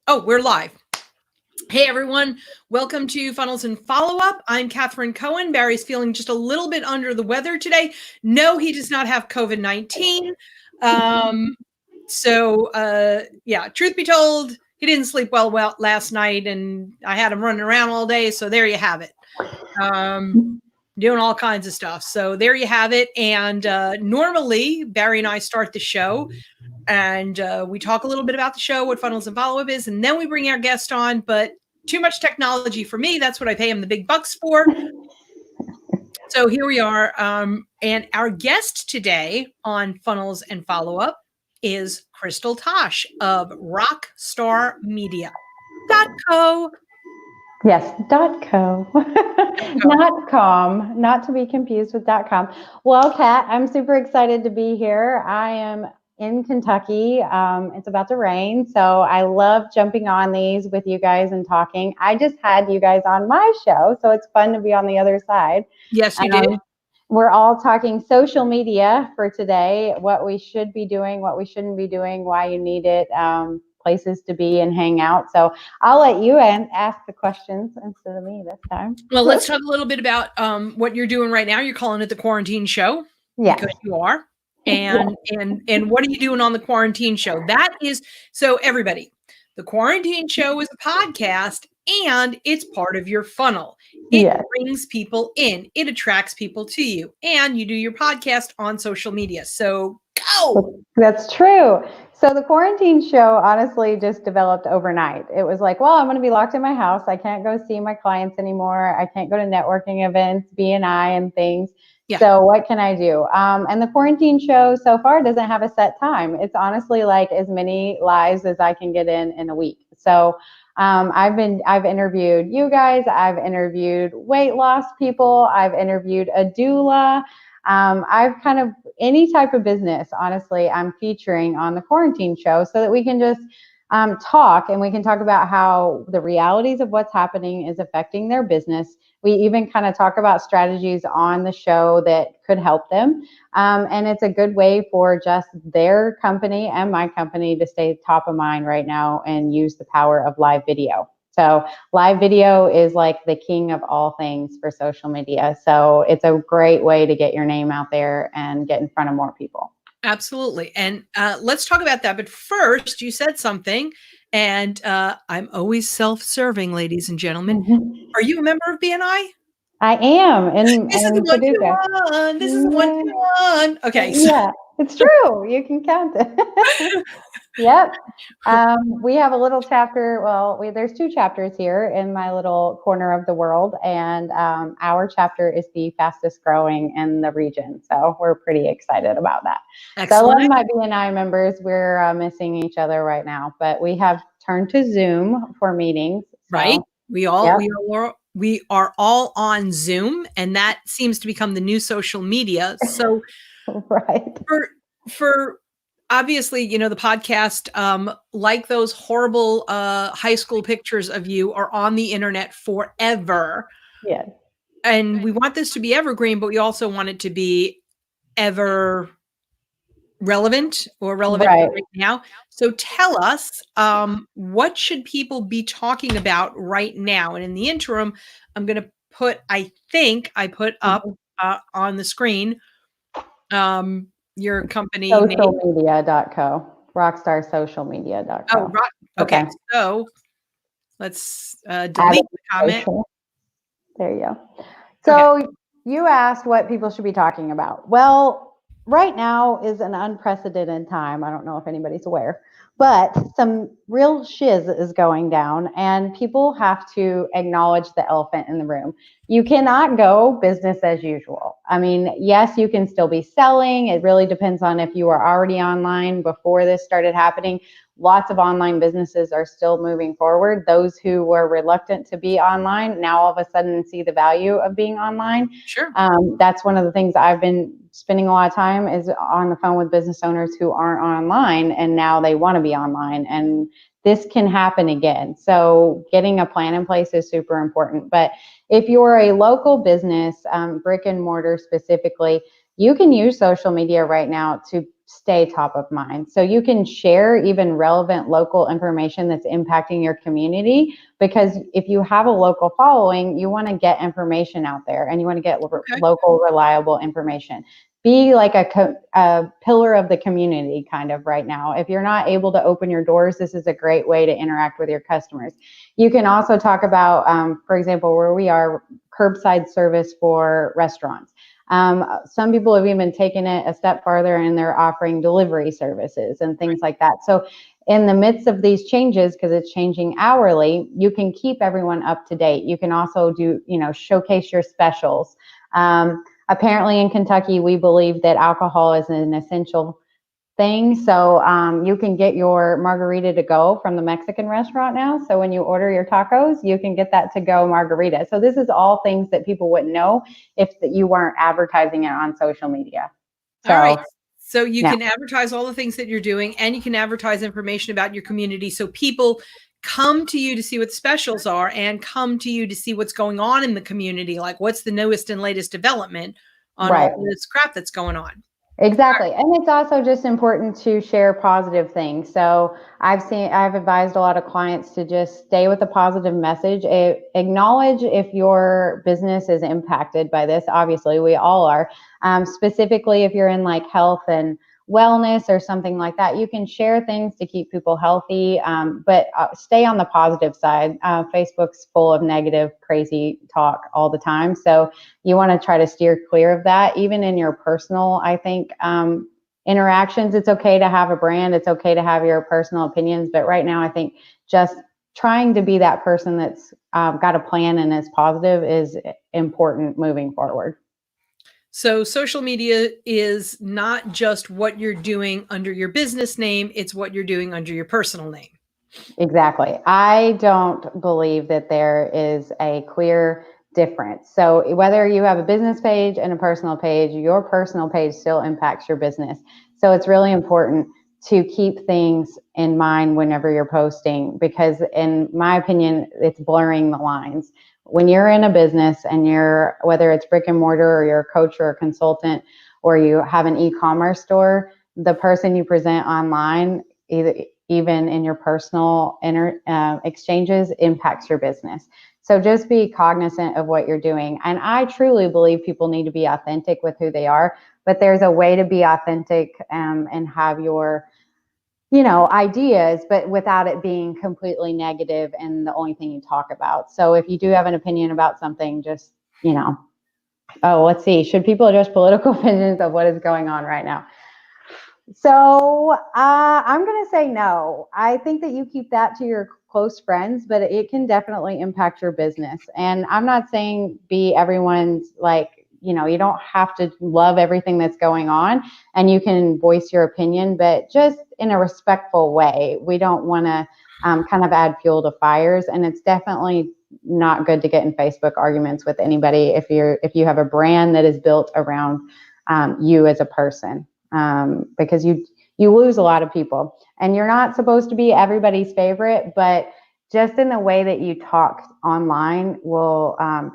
Oh, we're live. Hey, everyone. Welcome to Funnels and Follow-Up. I'm Catherine Cohen. Barry's feeling just a little bit under the weather today. No, he does not have COVID-19. Truth be told, he didn't sleep well last night, and I had him running around all day, so there you have it. Doing all kinds of stuff. So there you have it. And normally, Barry and I start the show, and we talk a little bit about the show, what Funnels and Follow-Up is, and then we bring our guest on. But too much technology for me. That's what I pay him the big bucks for. So here we are. And our guest today on Funnels and Follow-Up is Crystal Tosh of RockStar Media.co. Yes, .co, not .com, not to be confused with .com. Well, Kat, I'm super excited to be here. I am in Kentucky. It's about to rain, so I love jumping on these with you guys and talking. I just had you guys on my show, so it's fun to be on the other side. Yes, you did. We're all talking social media for today, what we should be doing, what we shouldn't be doing, why you need it, places to be and hang out. So I'll let you ask the questions instead of me this time. Well, let's talk a little bit about what you're doing right now. You're calling it the Quarantine Show. Yes. Because you are. And what are you doing on the Quarantine Show? That is, so everybody, the Quarantine Show is a podcast and it's part of your funnel. It brings people in, it attracts people to you, and you do your podcast on social media. So go. That's true. So the Quarantine Show honestly just developed overnight. It was like, well, I'm going to be locked in my house. I can't go see my clients anymore. I can't go to networking events, B&I and things. Yeah. So what can I do? And the Quarantine Show so far doesn't have a set time. It's honestly like as many lives as I can get in a week. So I've interviewed you guys. I've interviewed weight loss people. I've interviewed a doula. I've kind of any type of business, honestly, I'm featuring on the Quarantine Show so that we can just talk, and we can talk about how the realities of what's happening is affecting their business. We even kind of talk about strategies on the show that could help them. And it's a good way for just their company and my company to stay top of mind right now and use the power of live video. So live video is like the king of all things for social media. So it's a great way to get your name out there and get in front of more people. Absolutely. And let's talk about that. But first, you said something, and I'm always self-serving, ladies and gentlemen. Are you a member of BNI? I am. And this is the one-to-one. This is the one-to-one. Okay. So. Yeah, it's true. You can count it. Yep. We have a little chapter. Well, there's two chapters here in my little corner of the world, and our chapter is the fastest growing in the region. So we're pretty excited about that. Excellent. So a lot of my BNI members, we're missing each other right now, but we have turned to Zoom for meetings. So, right. We are all on Zoom, and that seems to become the new social media. So right. For obviously, you know, the podcast, like those horrible high school pictures of you, are on the internet forever. Yes. And we want this to be evergreen, but we also want it to be ever relevant right now. So tell us, what should people be talking about right now? And in the interim, I'm going to put, I think I put up on the screen, your company socialmedia.co, rockstarsocialmedia.co. Oh, okay. So let's delete the comment. There you go. So you asked what people should be talking about. Well, right now is an unprecedented time. I don't know if anybody's aware, but some real shiz is going down, and people have to acknowledge the elephant in the room. You cannot go business as usual. I mean, yes, you can still be selling. It really depends on if you are already online before this started happening. Lots of online businesses are still moving forward. Those who were reluctant to be online now all of a sudden see the value of being online. Sure. That's one of the things I've been spending a lot of time is on the phone with business owners who aren't online, and now they want to be online, and this can happen again. So getting a plan in place is super important. But if you're a local business, brick and mortar specifically, you can use social media right now to stay top of mind. So you can share even relevant local information that's impacting your community, because if you have a local following, you want to get information out there and you want to get local reliable information. Be like a pillar of the community kind of right now. If you're not able to open your doors, this is a great way to interact with your customers. You can also talk about, for example, where we are, curbside service for restaurants. Some people have even taken it a step farther and they're offering delivery services and things like that. So in the midst of these changes, because it's changing hourly, you can keep everyone up to date. You can also do, showcase your specials. Apparently in Kentucky, we believe that alcohol is an essential thing. So you can get your margarita to go from the Mexican restaurant now. So when you order your tacos, you can get that to go margarita. So this is all things that people wouldn't know if you weren't advertising it on social media. So, all right. So you can advertise all the things that you're doing, and you can advertise information about your community. So people come to you to see what the specials are and come to you to see what's going on in the community. Like what's the newest and latest development on all this crap that's going on. Exactly. And it's also just important to share positive things. So I've advised a lot of clients to just stay with a positive message. Acknowledge if your business is impacted by this. Obviously, we all are. Specifically, if you're in like health and wellness or something like that, you can share things to keep people healthy, but stay on the positive side. Facebook's full of negative, crazy talk all the time. So you want to try to steer clear of that. Even in your personal, I think, interactions, it's okay to have a brand. It's okay to have your personal opinions. But right now, I think just trying to be that person that's got a plan and is positive is important moving forward. So social media is not just what you're doing under your business name, it's what you're doing under your personal name. Exactly. I don't believe that there is a clear difference. So whether you have a business page and a personal page, your personal page still impacts your business. So it's really important to keep things in mind whenever you're posting, because in my opinion, it's blurring the lines. When you're in a business and whether it's brick and mortar or you're a coach or a consultant or you have an e-commerce store, the person you present online, even in your personal exchanges, impacts your business. So just be cognizant of what you're doing. And I truly believe people need to be authentic with who they are, but there's a way to be authentic and have your ideas, but without it being completely negative and the only thing you talk about. So if you do have an opinion about something, just, let's see, should people address political opinions of what is going on right now? So I'm going to say no. I think that you keep that to your close friends, but it can definitely impact your business. And I'm not saying be everyone's you don't have to love everything that's going on, and you can voice your opinion, but just in a respectful way. We don't want to kind of add fuel to fires. And it's definitely not good to get in Facebook arguments with anybody if you have a brand that is built around you as a person. Because you lose a lot of people, and you're not supposed to be everybody's favorite, but just in the way that you talk online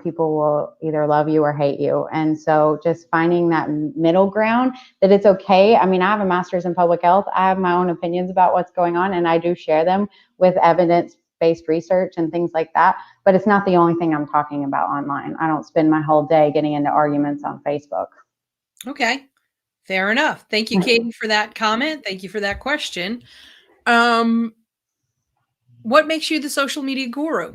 people will either love you or hate you. And so just finding that middle ground, that it's okay. I mean, I have a master's in public health. I have my own opinions about what's going on, and I do share them with evidence-based research and things like that. But it's not the only thing I'm talking about online. I don't spend my whole day getting into arguments on Facebook. Okay. Fair enough. Thank you, Katie, for that comment. Thank you for that question. What makes you the social media guru?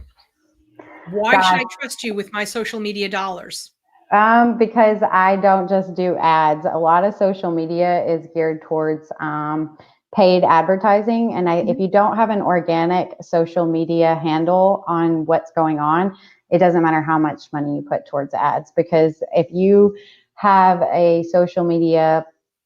Why should I trust you with my social media dollars? Because I don't just do ads. A lot of social media is geared towards paid advertising. And if you don't have an organic social media handle on what's going on, it doesn't matter how much money you put towards ads. Because if you have a social media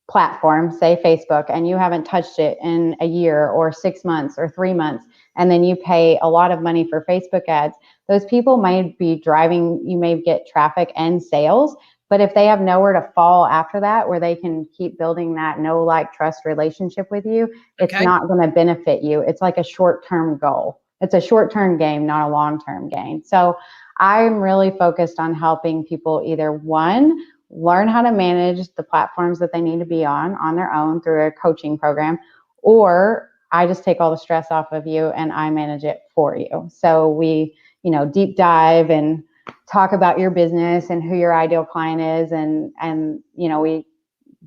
platform, say Facebook, and you haven't touched it in a year or 6 months or 3 months, and then you pay a lot of money for Facebook ads, those people might be driving, you may get traffic and sales, but if they have nowhere to fall after that, where they can keep building that know, like, trust relationship with you, it's not going to benefit you. It's like a short-term goal. It's a short-term game, not a long-term gain. So I'm really focused on helping people either, one, learn how to manage the platforms that they need to be on their own through a coaching program, or I just take all the stress off of you and I manage it for you. So we, deep dive and talk about your business and who your ideal client is. And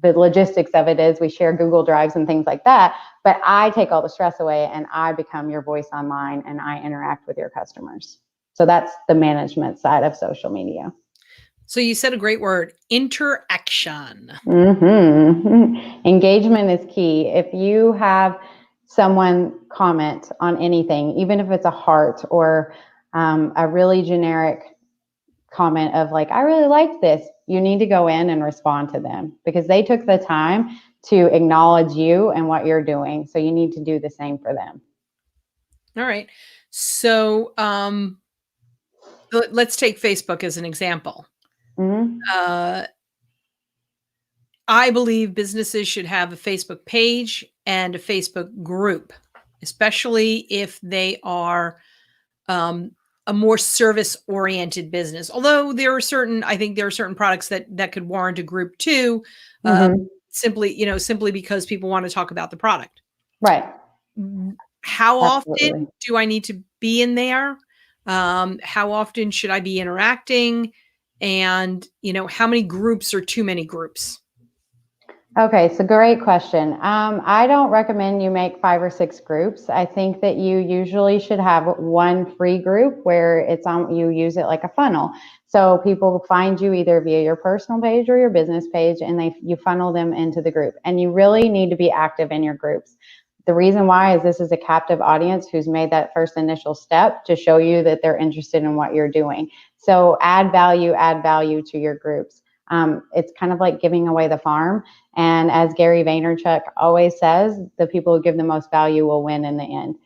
the logistics of it is we share Google Drives and things like that, but I take all the stress away and I become your voice online and I interact with your customers. So that's the management side of social media. So you said a great word, interaction. Mm-hmm. Engagement is key. If you have someone comment on anything, even if it's a heart or a really generic comment of like, I really like this, you need to go in and respond to them because they took the time to acknowledge you and what you're doing. So you need to do the same for them. All right. So let's take Facebook as an example. Mm-hmm. I believe businesses should have a Facebook page and a Facebook group, especially if they are a more service-oriented business. Although I think there are certain products that could warrant a group too, Mm-hmm. simply because people want to talk about the product. Right. How Absolutely. often do I need to be in there? How often should I be interacting? And, how many groups are too many groups? Okay, so great question. I don't recommend you make 5 or 6 groups. I think that you usually should have one free group where you use it like a funnel. So people find you either via your personal page or your business page, and you funnel them into the group. And you really need to be active in your groups. The reason why is this is a captive audience who's made that first initial step to show you that they're interested in what you're doing. So add value to your groups. It's kind of like giving away the farm. And as Gary Vaynerchuk always says, the people who give the most value will win in the end.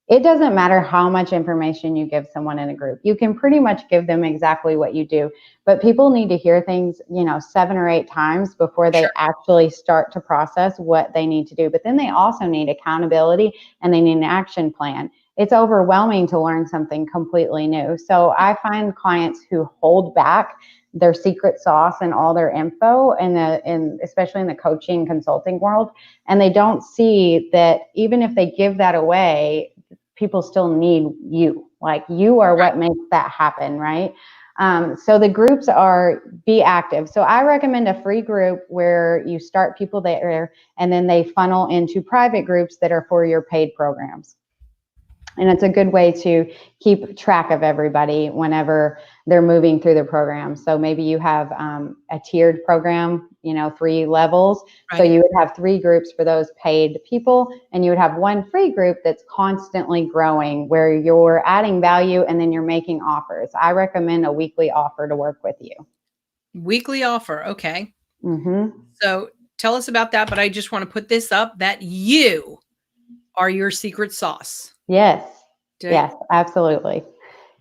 It doesn't matter how much information you give someone in a group. You can pretty much give them exactly what you do, but people need to hear things, 7 or 8 times before they actually start to process what they need to do. But then they also need accountability and they need an action plan. It's overwhelming to learn something completely new. So I find clients who hold back their secret sauce and all their info especially in the coaching consulting world. And they don't see that even if they give that away, people still need you. Like you are what makes that happen, right? So the groups be active. So I recommend a free group where you start people there and then they funnel into private groups that are for your paid programs. And it's a good way to keep track of everybody whenever they're moving through the program. So maybe you have a tiered program, 3 levels. Right. So you would have 3 groups for those paid people, and you would have one free group that's constantly growing where you're adding value and then you're making offers. I recommend a weekly offer to work with you. Weekly offer. Okay. Mm-hmm. So tell us about that. But I just want to put this up that you are your secret sauce. Yes. Yes, absolutely.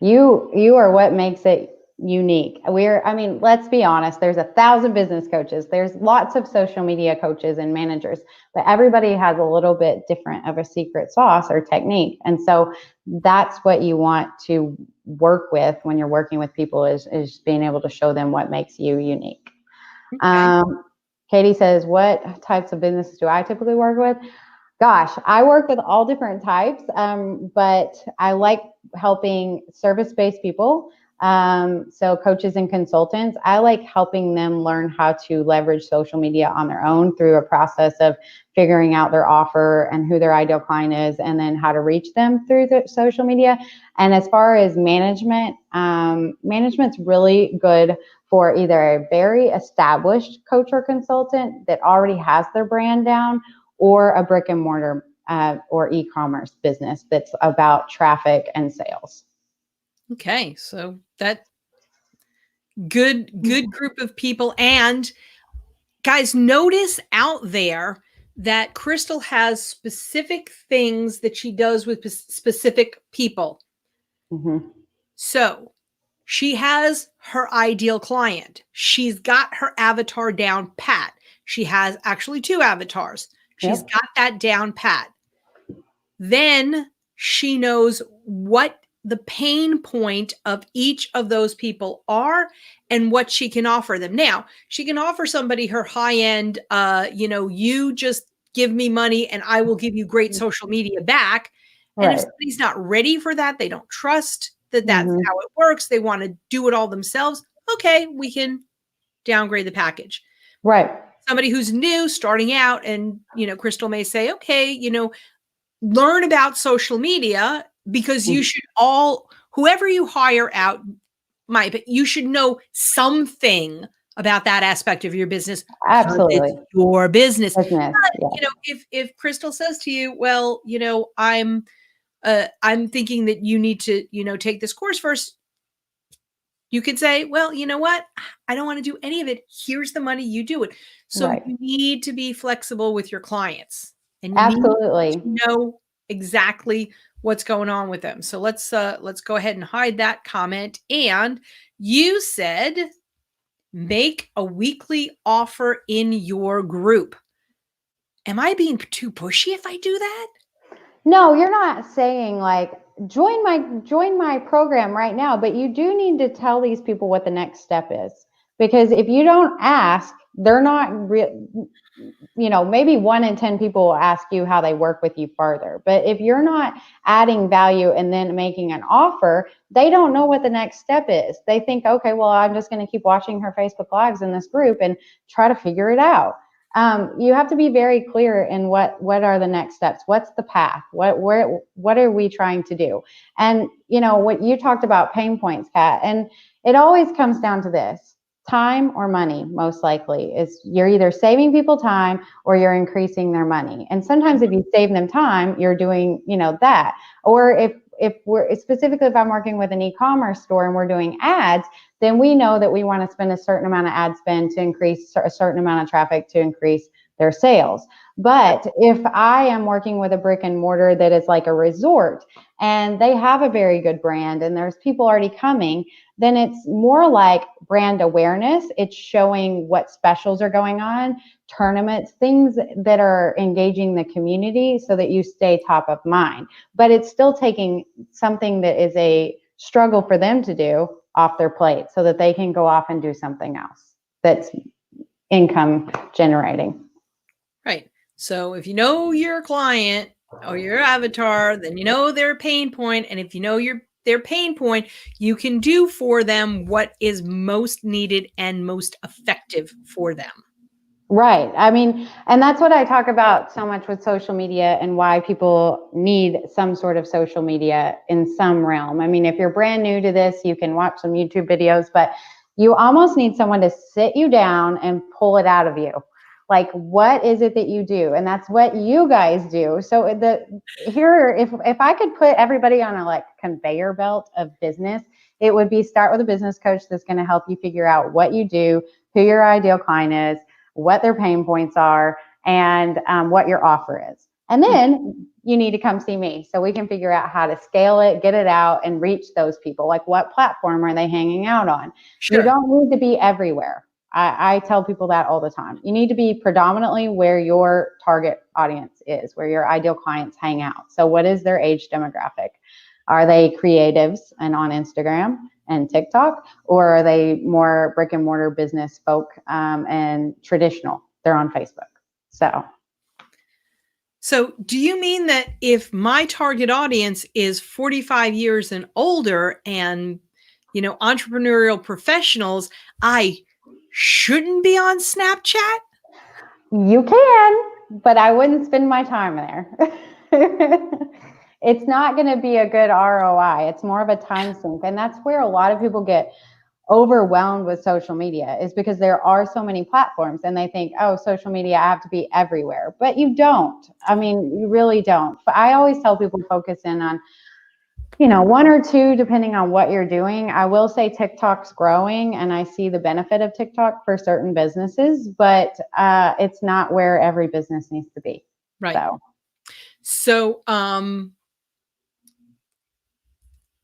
You are what makes it unique. Let's be honest, there's 1,000 business coaches. There's lots of social media coaches and managers, but everybody has a little bit different of a secret sauce or technique. And so that's what you want to work with when you're working with people is being able to show them what makes you unique. Okay. Katie says, what types of businesses do I typically work with? Gosh, I work with all different types, but I like helping service-based people. So coaches and consultants, I like helping them learn how to leverage social media on their own through a process of figuring out their offer and who their ideal client is, and then how to reach them through the social media. And as far as management, management's really good for either a very established coach or consultant that already has their brand down, or a brick and mortar or e-commerce business that's about traffic and sales. Okay, so that good group of people. And guys, notice out there that Crystal has specific things that she does with specific people. Mm-hmm. So she has her ideal client. She's got her avatar down pat. She has actually 2 avatars. She's got that down pat. Then she knows what the pain point of each of those people are and what she can offer them. Now, she can offer somebody her high end, you just give me money and I will give you great social media back. And if Right. somebody's not ready for that, they don't trust that that's Mm-hmm. how it works, they want to do it all themselves. Okay, we can downgrade the package. Right. Somebody who's new, starting out, and, Crystal may say, okay, learn about social media because you should whoever you hire out but you should know something about that aspect of your business because it's Absolutely. your business. Business. But, Yeah. if Crystal says to you, well, I'm thinking that you need to, take this course first, you could say, well, you know what? I don't want to do any of it. Here's the money, you do it. So Right. you need to be flexible with your clients and you need Absolutely. to know exactly what's going on with them. So let's go ahead and hide that comment. And you said make a weekly offer in your group. Am I being too pushy if I do that? No, you're not saying like join my program right now, but you do need to tell these people what the next step is. Because if you don't ask, they're not maybe 1 in 10 people will ask you how they work with you further. But if you're not adding value and then making an offer, they don't know what the next step is. They think, okay, well, I'm just going to keep watching her Facebook Lives in this group and try to figure it out. You have to be very clear in what are the next steps. What's the path? What are we trying to do? And what you talked about, pain points, Kat, and it always comes down to this: time or money. Most likely is you're either saving people time or you're increasing their money. And sometimes if you save them time, you're doing that. Or if we're specifically, if I'm working with an e-commerce store and we're doing ads, then we know that we want to spend a certain amount of ad spend to increase a certain amount of traffic to increase their sales. But if I am working with a brick and mortar that is like a resort and they have a very good brand and there's people already coming, then it's more like brand awareness. It's showing what specials are going on, tournaments, things that are engaging the community so that you stay top of mind. But it's still taking something that is a struggle for them to do off their plate so that they can go off and do something else that's income generating. Right. So if you know your client or your avatar, then you know their pain point. And if you know their pain point, you can do for them what is most needed and most effective for them. Right. I mean, and that's what I talk about so much with social media and why people need some sort of social media in some realm. I mean, if you're brand new to this, you can watch some YouTube videos, but you almost need someone to sit you down and pull it out of you. Like, what is it that you do? And that's what you guys do. So if I could put everybody on a like conveyor belt of business, it would be start with a business coach that's going to help you figure out what you do, who your ideal client is, what their pain points are, and what your offer is. And then you need to come see me so we can figure out how to scale it, get it out, and reach those people. Like, what platform are they hanging out on? Sure. You don't need to be everywhere. I tell people that all the time. You need to be predominantly where your target audience is, where your ideal clients hang out. So what is their age demographic? Are they creatives and on Instagram and TikTok, or are they more brick and mortar business folk and traditional? They're on Facebook. So do you mean that if my target audience is 45 years and older and, entrepreneurial professionals, I shouldn't be on Snapchat? You can, but I wouldn't spend my time there. It's not going to be a good ROI. It's more of a time sink. And that's where a lot of people get overwhelmed with social media, is because there are so many platforms and they think, oh, social media, I have to be everywhere. But you don't. I mean, you really don't. But I always tell people focus in on, 1 or 2, depending on what you're doing. I will say TikTok's growing and I see the benefit of TikTok for certain businesses, but it's not where every business needs to be. Right. So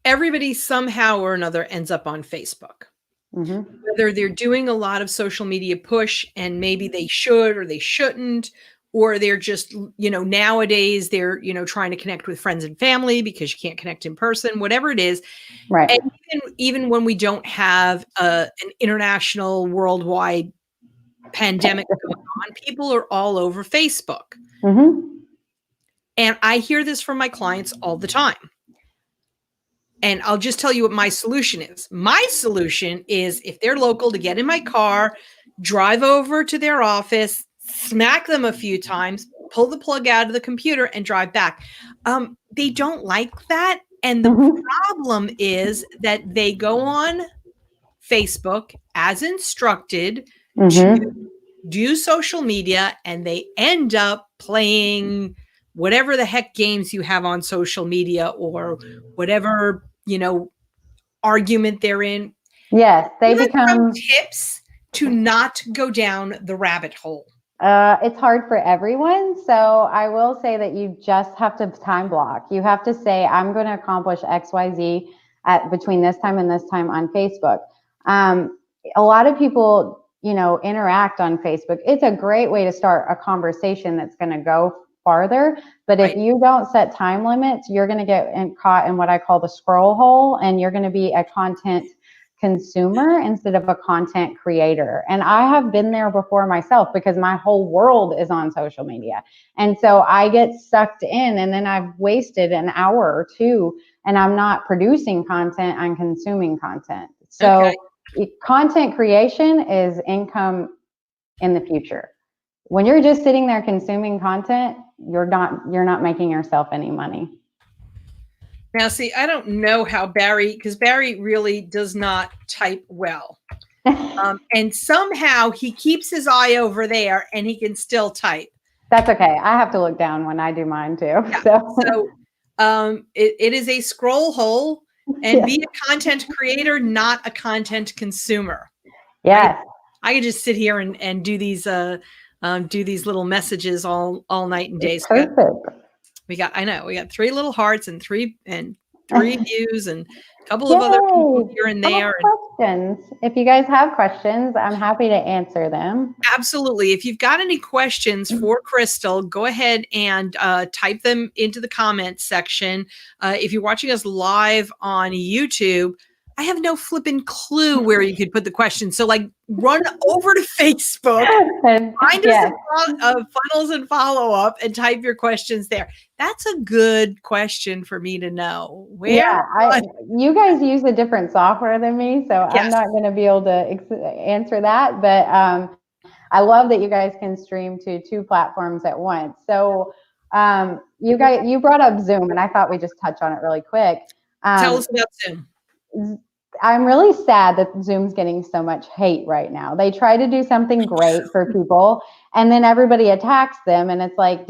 everybody somehow or another ends up on Facebook. Whether they're doing a lot of social media push and maybe they should or they shouldn't, or they're just, nowadays they're, trying to connect with friends and family because you can't connect in person, whatever it is. Right. And even when we don't have an international worldwide pandemic going on, people are all over Facebook. Mm-hmm. And I hear this from my clients all the time. And I'll just tell you what my solution is. My solution is, if they're local, to get in my car, drive over to their office, smack them a few times, pull the plug out of the computer, and drive back. They don't like that. And the problem is that they go on Facebook as instructed to do social media, and they end up playing whatever the heck games you have on social media, or whatever, argument they're in. Yes, they Give us some become tips to not go down the rabbit hole. It's hard for everyone. So I will say that you just have to time block. You have to say, I'm going to accomplish XYZ at between this time and this time on Facebook. A lot of people, interact on Facebook. It's a great way to start a conversation that's going to go farther. But if you don't set time limits, you're going to get caught in what I call the scroll hole, and you're going to be a content consumer instead of a content creator. And I have been there before myself, because my whole world is on social media. And so I get sucked in, and then I've wasted an hour or two, and I'm not producing content, I'm consuming content. So content creation is income in the future. When you're just sitting there consuming content, you're not making yourself any money. Now, see, I don't know how because Barry really does not type well. And somehow he keeps his eye over there and he can still type. That's okay. I have to look down when I do mine too. Yeah. So it is a scroll hole, and be a content creator, not a content consumer. Yes. I could just sit here and do these little messages all night and day. So we got 3 little hearts and three views and a couple of other people here and there. Questions. If you guys have questions, I'm happy to answer them. Absolutely. If you've got any questions for Crystal, go ahead and type them into the comments section. If you're watching us live on YouTube, I have no flipping clue where you could put the question. So run over to Facebook, find us Funnels and Follow Up, and type your questions there. That's a good question for me to know. You guys use a different software than me, so I'm not going to be able to answer that. But I love that you guys can stream to 2 platforms at once. So you brought up Zoom, and I thought we'd just touch on it really quick. Tell us about Zoom. I'm really sad that Zoom's getting so much hate right now. They try to do something great for people, and then everybody attacks them. And it's like,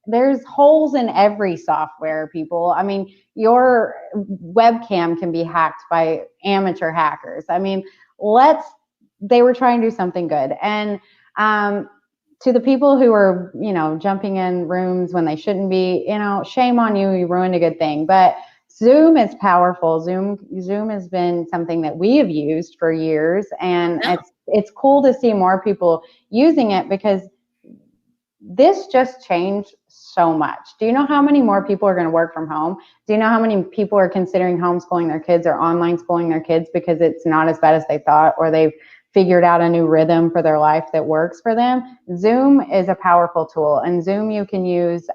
there's holes in every software, people. I mean, your webcam can be hacked by amateur hackers. I mean, they were trying to do something good. And to the people who are, jumping in rooms when they shouldn't be, shame on you, you ruined a good thing. But Zoom is powerful. Zoom has been something that we have used for years, and it's cool to see more people using it, because this just changed so much. Do you know how many more people are going to work from home? Do you know how many people are considering homeschooling their kids or online schooling their kids because it's not as bad as they thought, or they've figured out a new rhythm for their life that works for them? Zoom is a powerful tool, and Zoom you can use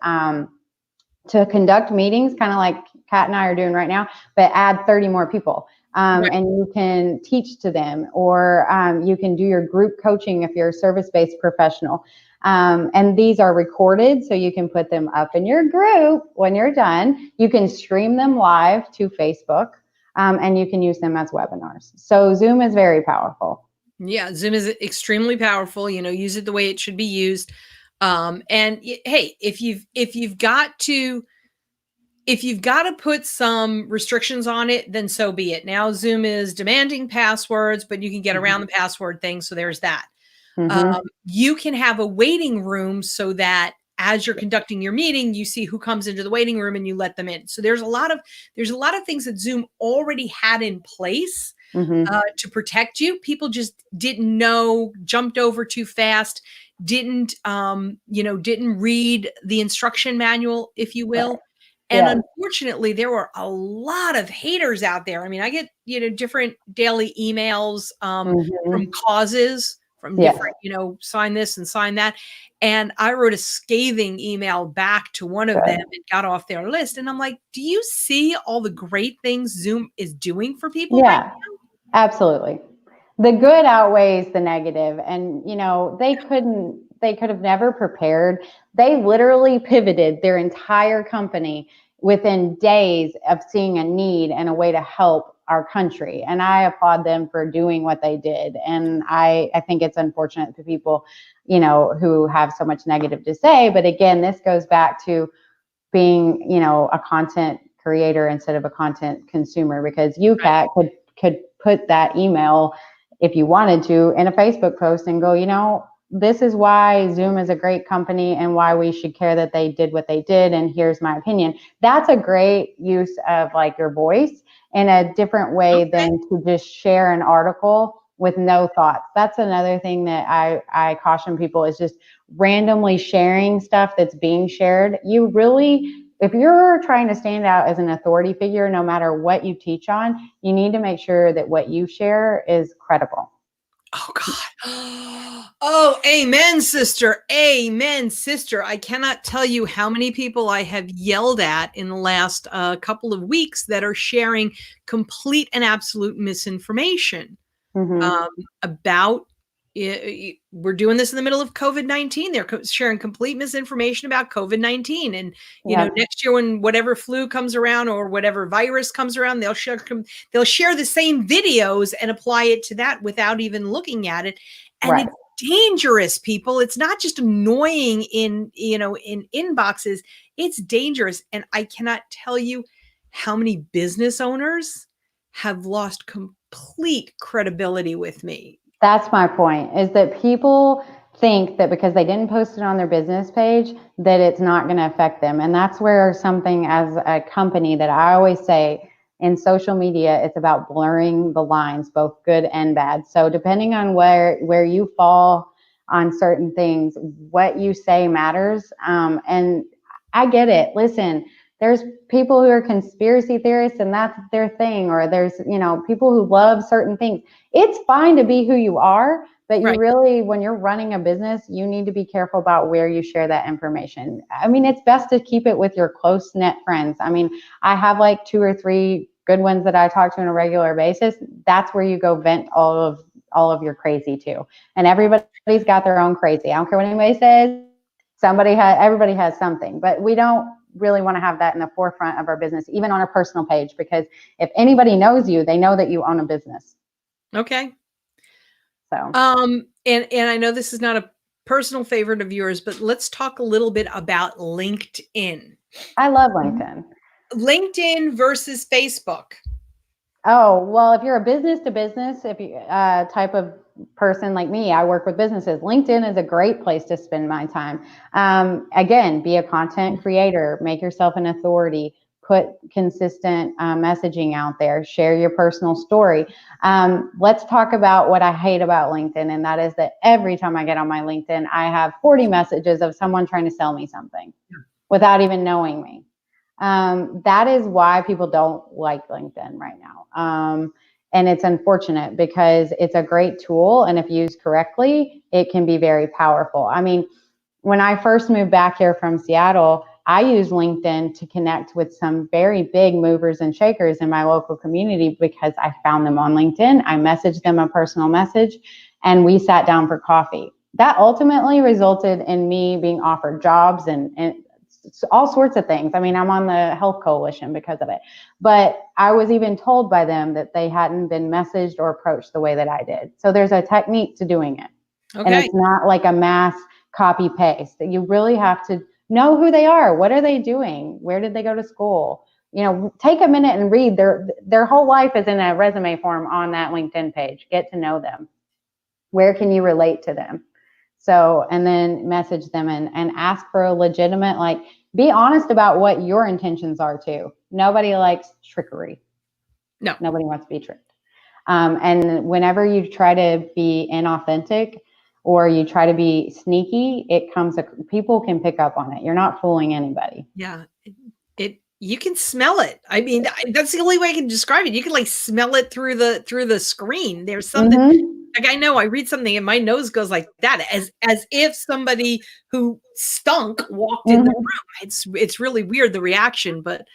to conduct meetings, kind of like Kat and I are doing right now, but add 30 more people. And you can teach to them, or you can do your group coaching if you're a service-based professional. And these are recorded, so you can put them up in your group when you're done. You can stream them live to Facebook, and you can use them as webinars. So Zoom is very powerful. Yeah, Zoom is extremely powerful. Use it the way it should be used. And hey, if you've got to put some restrictions on it, then so be it. Now, Zoom is demanding passwords, but you can get around the password thing. So there's that. You can have a waiting room so that as you're conducting your meeting, you see who comes into the waiting room and you let them in. So there's a lot of things that Zoom already had in place to protect you. People just didn't know, jumped over too fast. didn't, didn't read the instruction manual, if you will. And Yeah. unfortunately, there were a lot of haters out there. I mean, I get, different daily emails from causes, from Yes. different, sign this and sign that. And I wrote a scathing email back to one of them and got off their list. And I'm like, do you see all the great things Zoom is doing for people right Yeah, now? absolutely. The good outweighs the negative, and they could have never prepared. They literally pivoted their entire company within days of seeing a need and a way to help our country, and I applaud them for doing what they did. And I think it's unfortunate for people who have so much negative to say, but again, this goes back to being a content creator instead of a content consumer, because you cat could put that email, if you wanted to, in a Facebook post and go, this is why Zoom is a great company and why we should care that they did what they did, and here's my opinion. That's a great use of like your voice in a different way than to just share an article with no thoughts. That's another thing that I caution people, is just randomly sharing stuff that's being shared. You really, if you're trying to stand out as an authority figure, no matter what you teach on, you need to make sure that what you share is credible. Oh God. Oh, amen, sister. Amen, sister. I cannot tell you how many people I have yelled at in the last couple of weeks that are sharing complete and absolute misinformation about. We're doing this in the middle of COVID-19. They're sharing complete misinformation about COVID-19. And, next year when whatever flu comes around or whatever virus comes around, they'll share the same videos and apply it to that without even looking at it. And it's dangerous, people. It's not just annoying in inboxes. It's dangerous. And I cannot tell you how many business owners have lost complete credibility with me. That's my point, is that people think that because they didn't post it on their business page, that it's not going to affect them. And that's where something as a company that I always say, in social media, it's about blurring the lines, both good and bad. So depending on where you fall on certain things, what you say matters. And I get it. Listen, there's people who are conspiracy theorists and that's their thing, or there's people who love certain things. It's fine to be who you are, but you really, when you're running a business, you need to be careful about where you share that information. I mean, it's best to keep it with your close knit friends. I mean, I have like 2 or 3 good ones that I talk to on a regular basis. That's where you go vent all of your crazy to. And everybody's got their own crazy. I don't care what anybody says. Everybody has something, but we don't really want to have that in the forefront of our business, even on our personal page, because if anybody knows you, they know that you own a business. Okay. So, and I know this is not a personal favorite of yours, but let's talk a little bit about LinkedIn. I love LinkedIn. LinkedIn versus Facebook. Oh, well, if you're a business to business, if you type of person like me, I work with businesses. LinkedIn is a great place to spend my time. Again, be a content creator, make yourself an authority, put consistent messaging out there, share your personal story. Let's talk about what I hate about LinkedIn, and that is that every time I get on my LinkedIn, I have 40 messages of someone trying to sell me something without even knowing me. That is why people don't like LinkedIn right now. And it's unfortunate because it's a great tool, and if used correctly, it can be very powerful. I mean, when I first moved back here from Seattle, I used LinkedIn to connect with some very big movers and shakers in my local community because I found them on LinkedIn. I messaged them a personal message and we sat down for coffee. That ultimately resulted in me being offered jobs and all sorts of things. I mean, I'm on the health coalition because of it, but I was even told by them that they hadn't been messaged or approached the way that I did. So there's a technique to doing it. Okay. And it's not like a mass copy paste. You really have to know who they are. What are they doing? Where did they go to school? Take a minute and read their whole life is in a resume form on that LinkedIn page. Get to know them. Where can you relate to them? So, and then message them and ask for a legitimate, be honest about what your intentions are too. Nobody likes trickery. No. Nobody wants to be tricked. And whenever you try to be inauthentic, or you try to be sneaky, people can pick up on it. You're not fooling anybody. Yeah. You can smell it. I mean, that's the only way I can describe it. You can like smell it through the screen. There's something like, I know I read something and my nose goes like that, as if somebody who stunk walked in the room. It's really weird, the reaction, but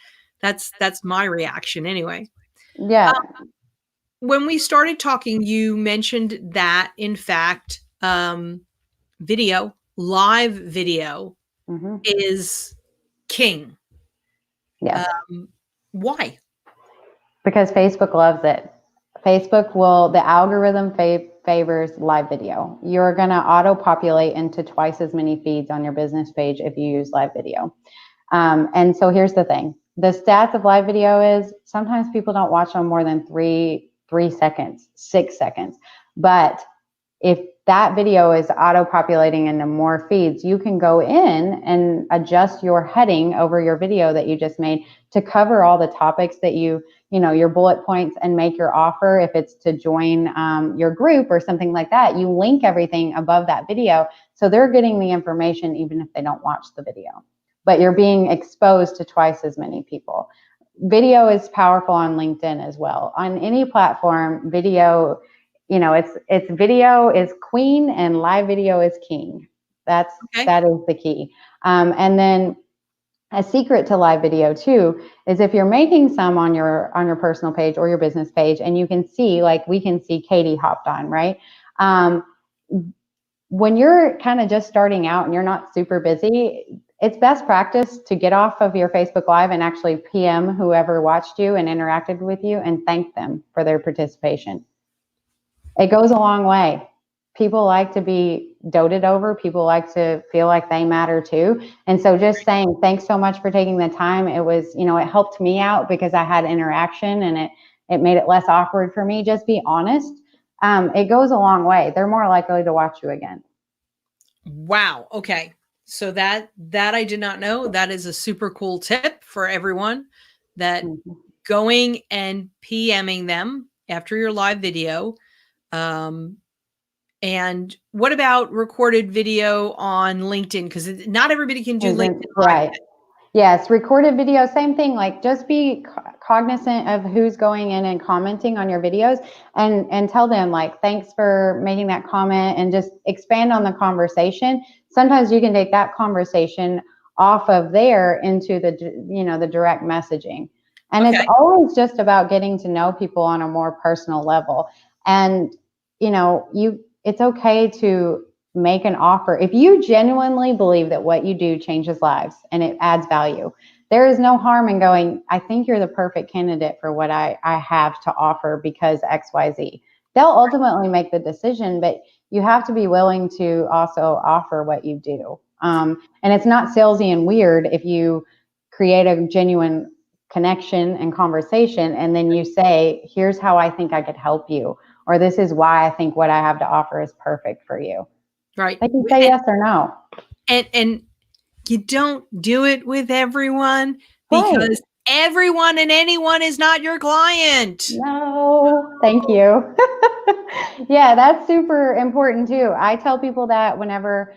that's my reaction anyway. Yeah. When we started talking, you mentioned that in fact, video, live video is king. Yes. Why? Because Facebook loves it. The algorithm favors live video. You're going to auto populate into twice as many feeds on your business page if you use live video. And so here's the thing. The stats of live video is sometimes people don't watch on more than 3 seconds, 6 seconds. But if that video is auto-populating into more feeds, you can go in and adjust your heading over your video that you just made to cover all the topics that your bullet points, and make your offer. If it's to join your group or something like that, you link everything above that video. So they're getting the information even if they don't watch the video. But you're being exposed to twice as many people. Video is powerful on LinkedIn as well. On any platform, video, it's video is queen and live video is king. That is the key. And then a secret to live video too is if you're making some on your personal page or your business page, and you can see, like we can see Katie hopped on, right? When you're kind of just starting out and you're not super busy, it's best practice to get off of your Facebook Live and actually PM whoever watched you and interacted with you and thank them for their participation. It goes a long way. People like to be doted over. People like to feel like they matter too. And so just saying, thanks so much for taking the time. It was, it helped me out because I had interaction, and it made it less awkward for me. Just be honest. It goes a long way. They're more likely to watch you again. Wow. Okay. So that I did not know. That is a super cool tip for everyone, that going and PMing them after your live video. And what about recorded video on LinkedIn? Because not everybody can do LinkedIn Live. Right. Yes, recorded video, same thing. Like, just be cognizant of who's going in and commenting on your videos, and tell them, like, thanks for making that comment, and just expand on the conversation. Sometimes you can take that conversation off of there into the direct messaging. And it's always just about getting to know people on a more personal level. And, it's okay to make an offer. If you genuinely believe that what you do changes lives and it adds value, there is no harm in going, I think you're the perfect candidate for what I have to offer because XYZ. They'll ultimately make the decision, but you have to be willing to also offer what you do. And it's not salesy and weird if you create a genuine connection and conversation, and then you say, here's how I think I could help you, or this is why I think what I have to offer is perfect for you. Right. They can say yes or no. And you don't do it with everyone, because everyone and anyone is not your client. No, thank you. Yeah, that's super important too. I tell people that whenever,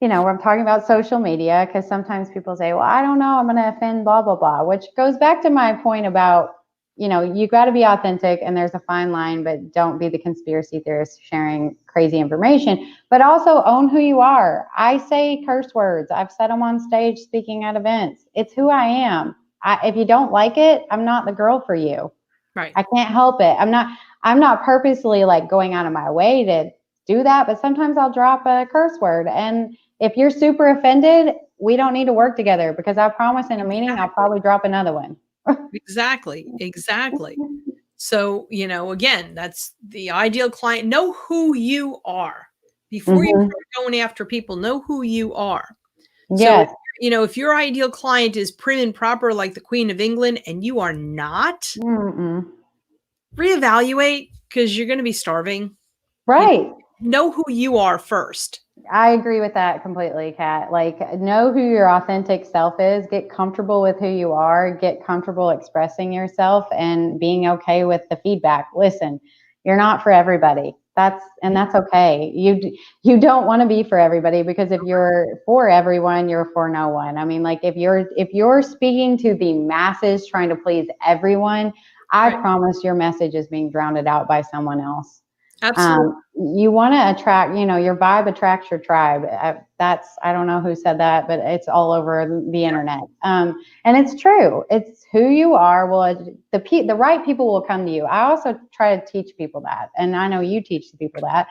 we're talking about social media, because sometimes people say, well, I don't know, I'm going to offend blah, blah, blah, which goes back to my point about, you got to be authentic, and there's a fine line, but don't be the conspiracy theorist sharing crazy information, but also own who you are. I say curse words. I've said them on stage speaking at events. It's who I am. If you don't like it, I'm not the girl for you. Right. I can't help it. I'm not purposely like going out of my way to do that, but sometimes I'll drop a curse word. And if you're super offended, we don't need to work together, because I promise in a meeting, I'll probably drop another one. Exactly. So, again, that's the ideal client. Know who you are before you start going after people. Know who you are. Yes. So, if your ideal client is prim and proper like the Queen of England and you are not, reevaluate, because you're going to be starving. Right. Know who you are first. I agree with that completely, Kat. Like, know who your authentic self is, get comfortable with who you are, get comfortable expressing yourself, and being okay with the feedback. Listen, you're not for everybody. That's okay. You don't want to be for everybody, because if you're for everyone, you're for no one. I mean, like if you're speaking to the masses trying to please everyone, I promise your message is being drowned out by someone else. Absolutely. You want to attract, your vibe attracts your tribe. I don't know who said that, but it's all over the internet. And it's true. It's who you are. Well, the right people will come to you. I also try to teach people that. And I know you teach the people that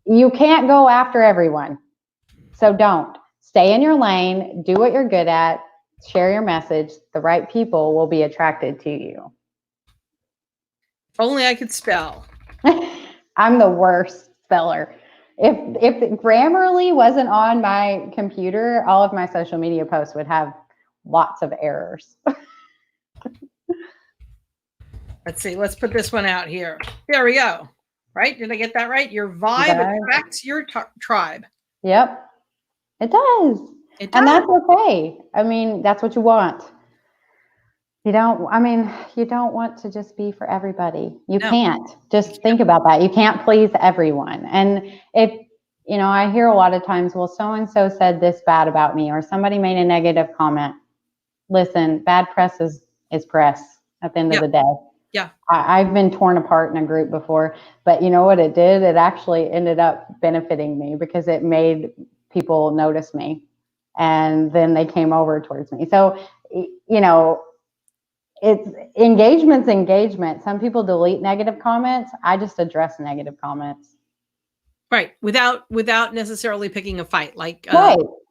you can't go after everyone. So don't. Stay in your lane, do what you're good at, share your message. The right people will be attracted to you. If only I could spell. I'm the worst speller. If Grammarly wasn't on my computer, all of my social media posts would have lots of errors. Let's see. Let's put this one out here. There we go. Right? Did I get that right? Your vibe attracts your tribe. Yep. It does. And that's okay. I mean, that's what you want. You don't want to just be for everybody. You can't. Just think about that. You can't please everyone. And if, I hear a lot of times, well, so-and-so said this bad about me, or somebody made a negative comment. Listen, bad press is press at the end of the day. Yeah. I've been torn apart in a group before, but you know what it did? It actually ended up benefiting me, because it made people notice me, and then they came over towards me. So, it's engagement. Some people delete negative comments. I just address negative comments. Right. Without necessarily picking a fight, like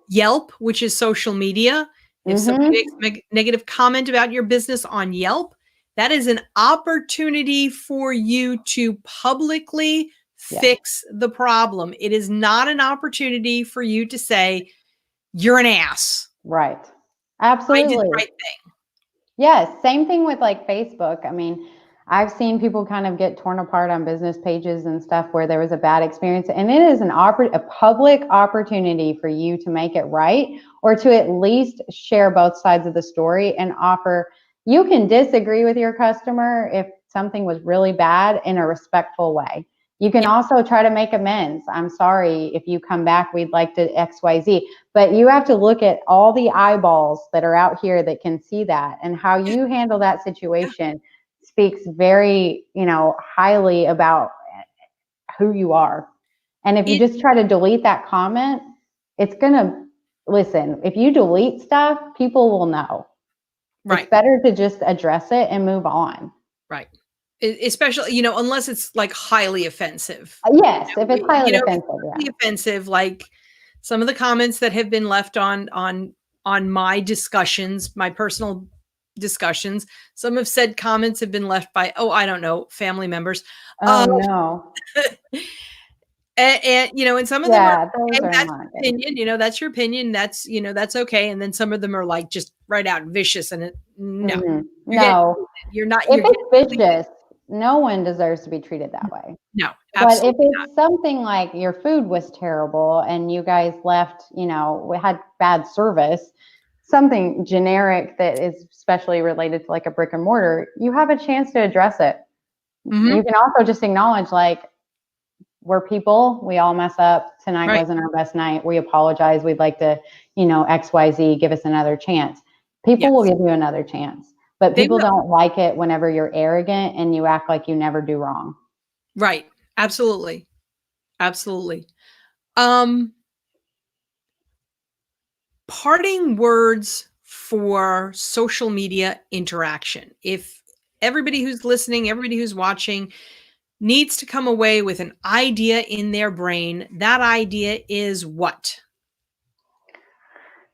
Yelp, which is social media. If somebody makes a negative comment about your business on Yelp, that is an opportunity for you to publicly fix the problem. It is not an opportunity for you to say, you're an ass. Right. Absolutely. I did the right thing. Yes. Same thing with like Facebook. I mean, I've seen people kind of get torn apart on business pages and stuff where there was a bad experience, and it is a public opportunity for you to make it right, or to at least share both sides of the story and offer. You can disagree with your customer if something was really bad, in a respectful way. You can also try to make amends. I'm sorry, if you come back, we'd like to XYZ. But you have to look at all the eyeballs that are out here that can see that, and how you handle that situation speaks very, highly about who you are. And if you just try to delete that comment, it's going to, listen, if you delete stuff, people will know. Right. It's better to just address it and move on. Right. Especially, unless it's like highly offensive. Yes, if it's highly offensive, like some of the comments that have been left on my discussions, my personal discussions. Some have said comments have been left by, I don't know, family members. No. And some of them are, that's your opinion, that's your opinion. That's okay. And then some of them are like just right out vicious, and no, you're not. If it's vicious, no one deserves to be treated that way. No, but if it's something like your food was terrible and you guys left, we had bad service, something generic that is especially related to like a brick and mortar, you have a chance to address it. You can also just acknowledge, like, we're people, we all mess up. Tonight wasn't our best night. We apologize. We'd like to, XYZ, give us another chance. People will give you another chance, but people don't like it whenever you're arrogant and you act like you never do wrong. Right. Absolutely. Absolutely. Parting words for social media interaction. If everybody who's listening, everybody who's watching needs to come away with an idea in their brain, that idea is what?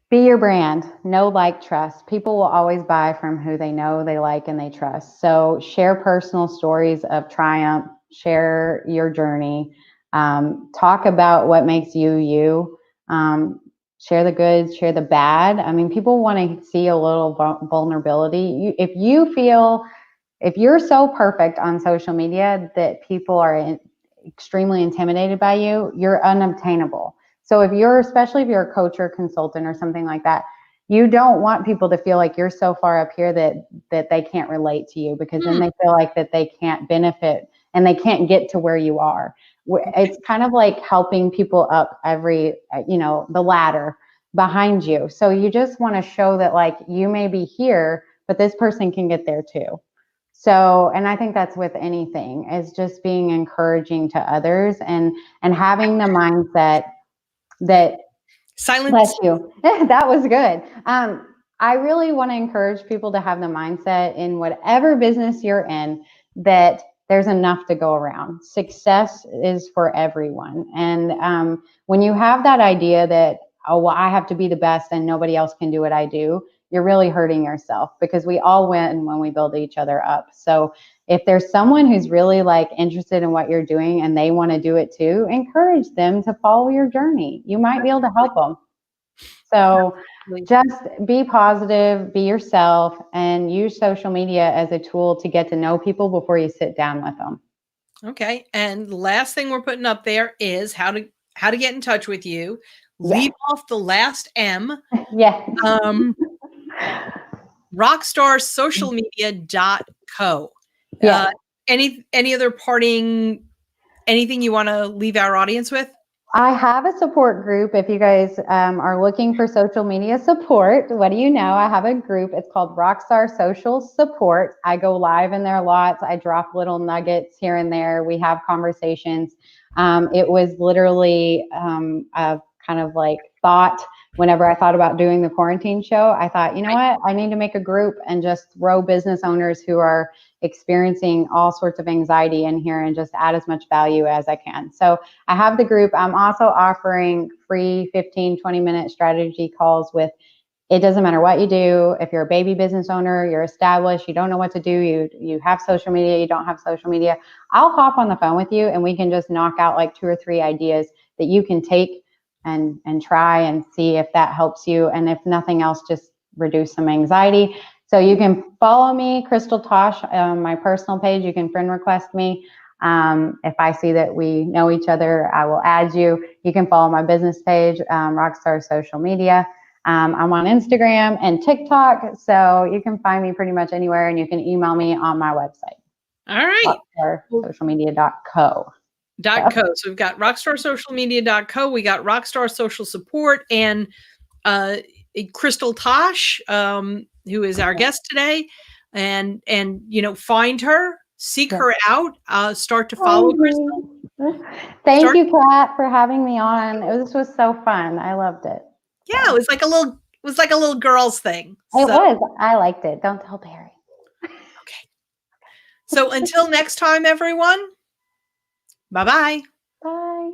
Be your brand. Know, like, trust. People will always buy from who they know, they like, and they trust. So share personal stories of triumph. Share your journey. Talk about what makes you you. Share the good, share the bad. I mean, people want to see a little vulnerability. If you're so perfect on social media that people are extremely intimidated by you, you're unobtainable. So especially if you're a coach or consultant or something like that, you don't want people to feel like you're so far up here that they can't relate to you, because then they feel like that they can't benefit and they can't get to where you are. It's kind of like helping people up every, the ladder behind you. So you just want to show that like you may be here, but this person can get there too. So, and I think that's with anything, is just being encouraging to others and having the mindset that, Silence. bless you. That was good. I really want to encourage people to have the mindset in whatever business you're in that there's enough to go around. Success is for everyone. And when you have that idea that, oh, well, I have to be the best and nobody else can do what I do, you're really hurting yourself, because we all win when we build each other up. So if there's someone who's really like interested in what you're doing and they want to do it too, encourage them to follow your journey. You might be able to help them. So just be positive, be yourself, and use social media as a tool to get to know people before you sit down with them. Okay. And the last thing we're putting up there is how to get in touch with you. Leave off the last M. Yes. RockStarSocialMedia.co. Yeah. Any other parting, anything you want to leave our audience with? I have a support group. If you guys are looking for social media support, what do you know? I have a group. It's called RockStar Social Support. I go live in there lots. I drop little nuggets here and there. We have conversations. It was literally a kind of like thought. Whenever I thought about doing the quarantine show, I thought, you know what? I need to make a group and just throw business owners who are experiencing all sorts of anxiety in here and just add as much value as I can. So I have the group. I'm also offering free 15, 20-minute strategy calls with, it doesn't matter what you do. If you're a baby business owner, you're established, you don't know what to do, you have social media, you don't have social media, I'll hop on the phone with you and we can just knock out like 2 or 3 ideas that you can take and try and see if that helps you. And if nothing else, just reduce some anxiety. So you can follow me, Crystal Tosh, on my personal page. You can friend request me. If I see that we know each other, I will add you. You can follow my business page, RockStar Social Media. I'm on Instagram and TikTok, so you can find me pretty much anywhere, and you can email me on my website. All right. RockStarSocialMedia.co. .co. So we've got RockStarSocialMedia.co. We got Rockstar Social Support and Crystal Tosh, who is our guest today, and find her, seek her out, start to follow Crystal. Thank you, Kat, for having me on. This was so fun. I loved it. Yeah, it was like a little girls thing. It was. I liked it. Don't tell Barry. Okay. So until next time, everyone. Bye-bye. Bye.